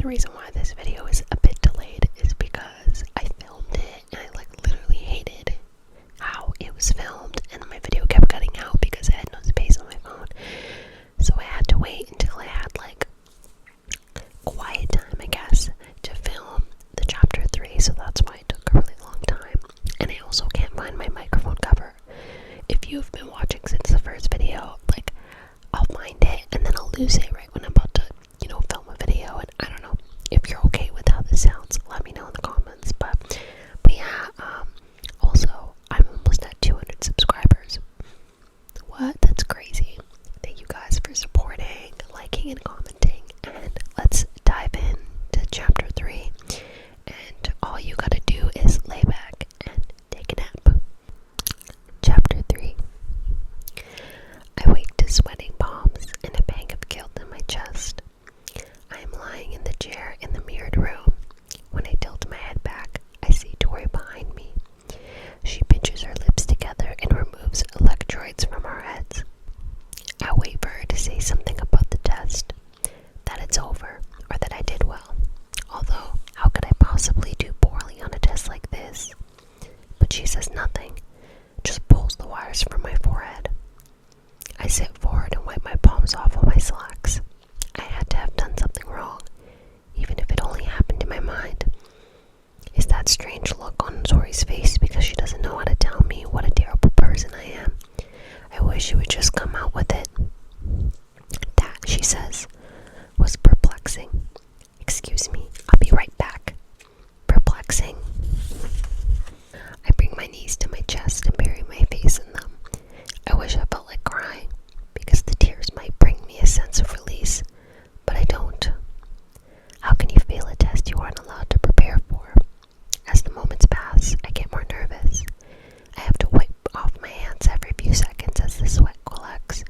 The reason why this video is a bit delayed is because I filmed it and I literally hated how it was filmed, and my video kept cutting out because I had no space on my phone. So I had to wait until I had quiet time, I guess, to film the chapter 3, so that's why it took a really long time. And I also can't find my microphone cover. If you've been watching since the first video, I'll find it and then I'll lose it right when I'm about to, film a video. And I don't know if you're okay with how this sounds. Let me know in the comments. But yeah, also, I'm almost at 200 subscribers. What? That's crazy. Thank you guys for supporting, liking, and commenting. And let's dive in to chapter 3. And all you gotta do is lay back and take a nap. Chapter 3. I wake to sweating palms and a pang of guilt in my chest. I am lying in the chair in the mirrored room. When I tilt my head back, I see Tori behind me. She pinches her lips together and removes electrodes from our heads. I wait for her to say something about the test, that it's over, or that I did well. Although, how could I possibly do poorly on a test like this? But she says nothing, just pulls the wires from my forehead. I sit forward and wipe my palms off on my slacks. I had to have done something wrong, even if it only happened in my mind. Is that strange look on Tori's face because she doesn't know how to tell me what a terrible person I am? I wish she would just come out with it. That, she says, was perplexing. Excuse me, I'll be right back. Perplexing. I bring my knees to my chest and bury my face in them. I wish I felt like crying, because the tears might bring me a sense of release, but I don't. How can you fail a test you aren't allowed to prepare for? As the moments pass, I get more nervous. I have to wipe off my hands every few seconds as the sweat collects,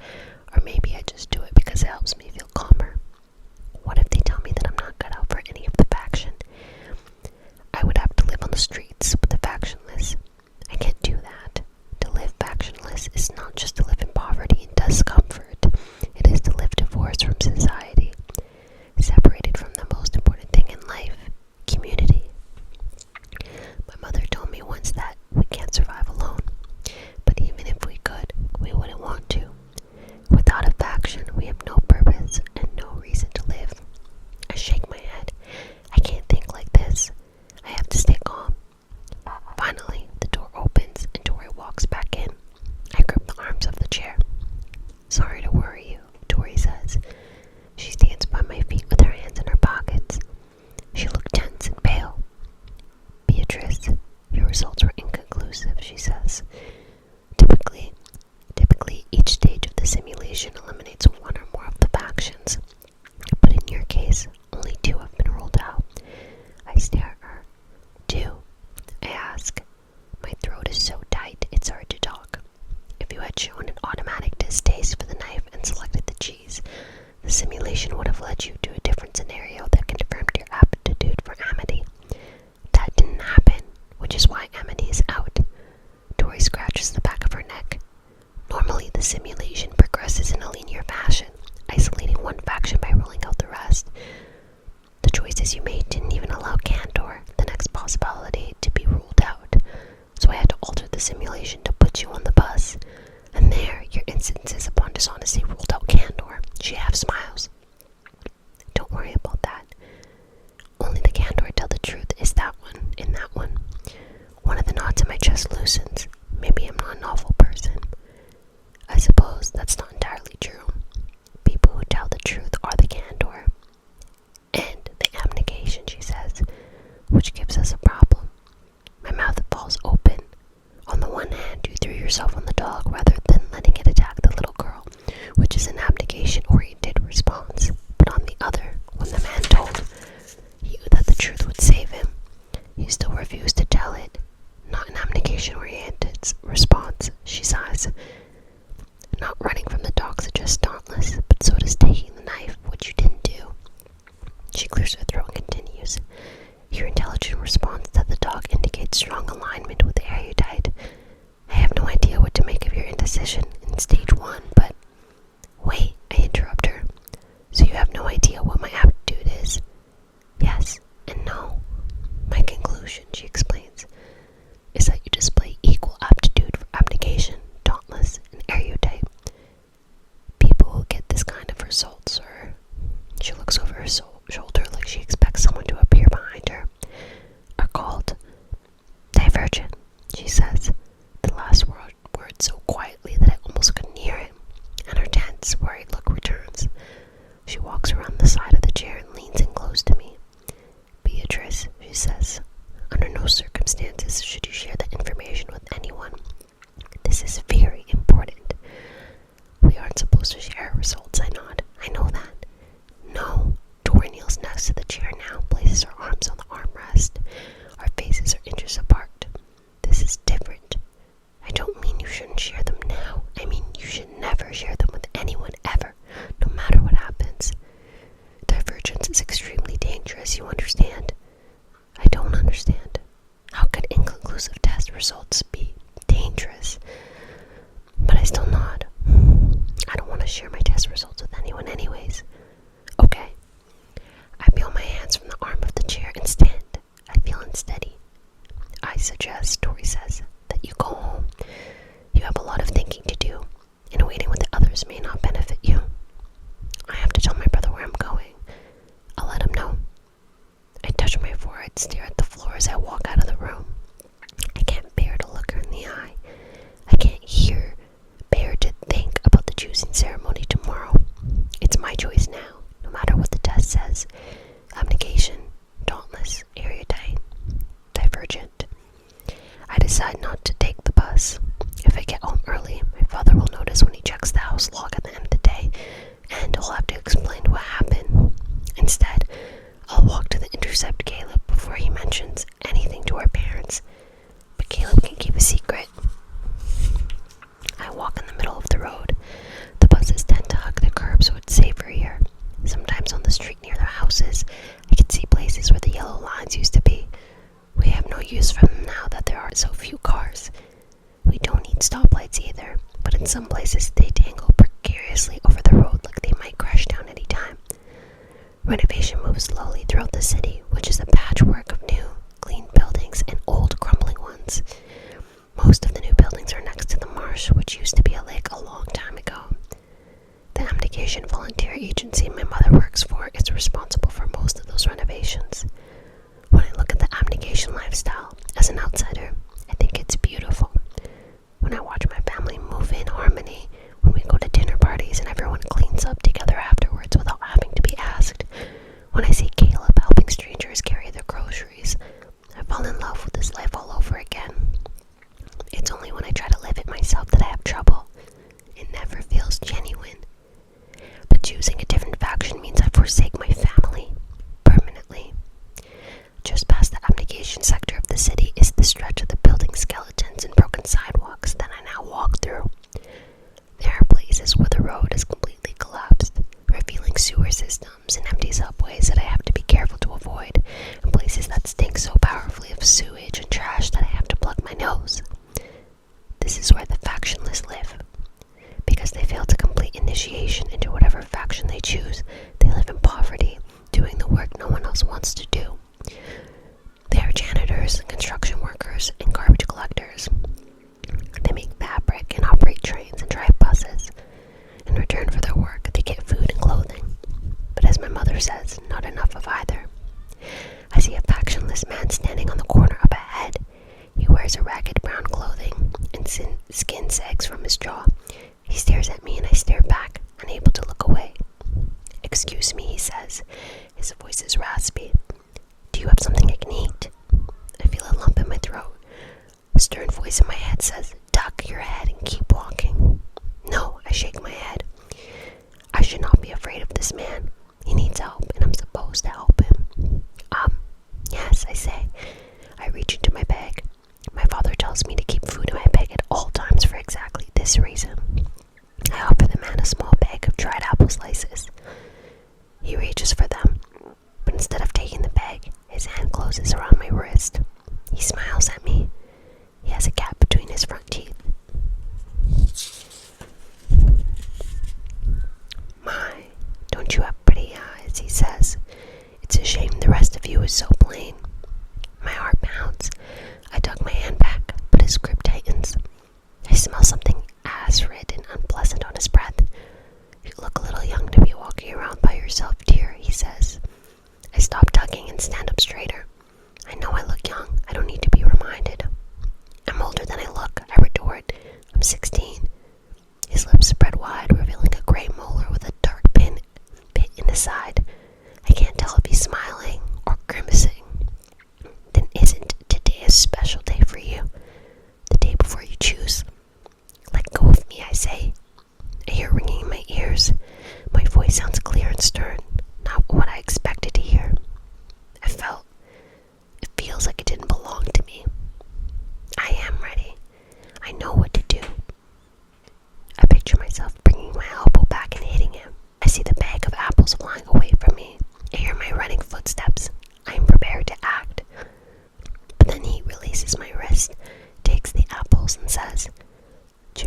or maybe I just do it because it helps me feel calmer. What if they tell me that I'm not cut out for any of the faction? I would have to live on the streets with the factionless. I can't do that. To live factionless is not just to live in poverty and discomfort. It is to live divorced from society, separated from the most important thing in life, community. My mother told me once that we can't survive alone, but even if we could, we wouldn't want to. Without a faction, we have no purpose and no reason to live. I shake my head. I can't think like this. I have to stay calm. Finally, the door opens and Tori walks back in. I grip the arms of the chair. Sorry to worry you, Tori says. She stands by my feet with her hands in her pockets. She looked tense and pale. Beatrice, your results were inconclusive, she says. Typically, each stage of the simulation eliminates one or more of the factions. But in your case, only 2 have been ruled out. I stare at her. 2? I ask. My throat is so tight, it's hard to talk. If you had shown an automatic distaste for the knife and selected the cheese, the simulation would have led you to a different scenario that confirmed your aptitude for amity. That didn't happen, which is why amity is out. Tori scratches the back of her neck. Normally, the simulation progresses in a linear fashion, isolating one faction by ruling out the rest. The choices you made didn't even allow Cantor, the next possibility, to be ruled out, so I had to alter the simulation to put you on the bus. And there, your instances upon dishonesty ruled out Cantor. She half smiles. Don't worry about that. Only the Cantor tell the truth is that one, in that one. One of the knots in my chest loosens. Maybe I'm not an awful person. I suppose that's not entirely true. People who tell the truth are the Cantor. And the abnegation, she says, which gives us a problem. My mouth falls open. On the one hand, you threw yourself on the dog rather than letting it attack the little girl, which is an abnegation-oriented response. But on the other, when the man told you that the truth would save him, you still refused to tell it. Not an abnegation-oriented response, she sighs. Not running from the dog suggests dauntless, but so does taking the knife, which you didn't do. She clears her throat and continues. Your intelligent response to the dog indicates strong alignment with the erudite. I have no idea what to make of your indecision in stage 1, but... Wait, I interrupt her. So you have no idea what my aptitude is? walks around the side of the chair and leans in close to me. "Beatrice," she says, "under no circumstances should you share that information with anyone. This is very important." "We aren't supposed to share our results," I nod. "I know that." "No." Tori kneels next to the chair now, places her arms on the armrest. Our faces are inches apart. "This is different. I don't mean you shouldn't share them now. I mean you should never share them with anyone ever, no matter what happens. Divergence is extremely dangerous, you understand?" I don't understand. How could inconclusive test results be dangerous? But I still nod. I don't want to share my test results with anyone anyways. "Okay." I peel my hands from the arm of the chair and stand. I feel unsteady. "I suggest," Tori says, "that you go home. You have a lot of thinking to do, and waiting with the others may not benefit you." I have to tell my brother where I'm going. I'll let him know. I touch my forehead, stare at the floor as I walk out of the room. I can't bear to look her in the eye. I can't bear to think about the choosing ceremony tomorrow. It's my choice now, no matter what the test says. Abnegation, dauntless, erudite, divergent. I decide not to take the bus. If I get home early, my father will notice when he checks the house log at the end of the day, and he'll have to explain what happened. Instead, I'll walk to intercept Caleb before he mentions anything to our parents. But Caleb can keep a secret. I walk in the middle of the road. The buses tend to hug the curb, so it's safer here. Sometimes on the street near their houses, I can see places where the yellow lines used to be. We have no use for them now that there are so few cars. We don't need stoplights either, but in some places they dangle precariously over the road like they might crash down any time. Renovation moves slowly throughout the city, which is a patchwork of new, clean buildings and old, crumbling ones. Most of the new buildings are next to the marsh, which used to be a lake a long time ago. The Abnegation Volunteer Agency my mother works for is responsible for most of those renovations. When I look at the abnegation lifestyle as an outsider, I think it's beautiful. When I watch my family move in harmony, when we go to dinner parties and everyone cleans up together afterwards without having to be asked, when I see Caleb helping strangers carry their groceries, I fall in love with this life all over again. It's only when I try to live it myself that I have trouble. It never feels genuine. But choosing a different faction means I forsake my family permanently. Just past the abnegation sector of the city is the stretch of the building skeletons and broken sidewalks that I now walk through. There are places where the road is completely collapsed, revealing sewer systems and empty subways that I have to be careful to avoid, and places that stink so powerfully of sewage and trash that I have to plug my nose. This is where the factionless live. Because they fail to complete initiation into whatever faction they choose, they live in poverty, doing the work no one else wants to do. They are janitors, construction workers, and garbage collectors. They make fabric and operate trains and drive buses. In return for their work, they get food and clothing. But as my mother says, not enough of either. I see a factionless man standing on the corner up ahead. He wears a ragged brown clothing, and skin sags from his jaw. He stares at me and I stare back, unable to look away. "Excuse me," he says. His voice is raspy. "Do you have something I can eat?" I feel a lump in my throat. A stern voice in my head says, "Duck your head and keep walking." "No," I shake my head. I should not be afraid of this man. He needs help and I'm supposed to help him. Yes, I say. I reach into my bag. My father tells me to keep food in my bag at all times for exactly this reason. I offer the man a small bag of dried apple slices. He reaches for them, but instead of taking the bag, his hand closes around my wrist. He smiles at me. He has a gap between his front teeth. "My, don't you have pretty eyes," he says. "It's a shame the rest of you is so plain." My heart pounds. I tuck my hand back, but his grip tightens. I smell something acrid and unpleasant on his breath. "You look a little young to be walking around by yourself, dear," he says. I stop tugging and stand up straighter. I know I look young. I don't need to be reminded. "I'm older than I look," I retort. "I'm 16. His lips spread wide, revealing a gray molar with a dark pit in his side.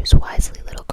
Choose wisely, little